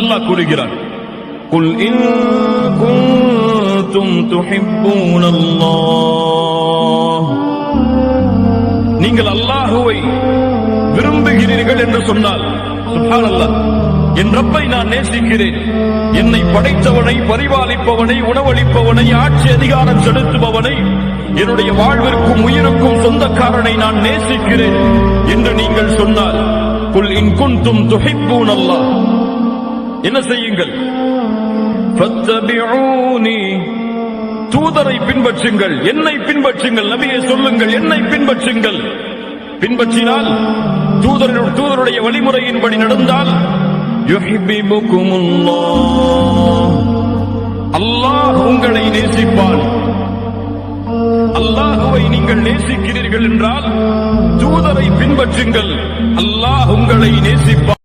அல்லாஹ் கூறுகிறார், குல் இன் குன்தும் துஹிப்பூனல்லாஹ், நீங்கள் அல்லாஹ்வை விரும்புகிறீர்கள் என்று சொன்னால், சுப்ஹானல்லாஹ், என் ரப்பை நான் நேசிக்கிறேன், என்னை படைத்தவனை, பரிபாலிப்பவனை, உணவளிப்பவனை, ஆட்சி அதிகாரம் செலுத்துபவனை, என்னுடைய வாழ்விற்கும் உயிருக்கும் சொந்தக்காரனை நான் நேசிக்கிறேன் என்று நீங்கள் சொன்னால், குல் இன் குன்தும் துஹிப்பூனல்லாஹ், என்ன செய்யுங்கள்? ஃபத்தபிஊனி, தூதரை பின்பற்றுங்கள், என்னை பின்பற்றுங்கள். நபியே சொல்லுங்கள், என்னை பின்பற்றுங்கள். பின்பற்றினால், தூதருடைய வழிமுறையின்படி நடந்தால், யுஹிப்புகுமுல்லாஹ், அல்லாஹ் உங்களை நேசிப்பான். அல்லாஹ்வை நீங்கள் நேசிக்கிறீர்கள் என்றால் தூதரை பின்பற்றுங்கள், அல்லாஹ் உங்களை நேசிப்பான்.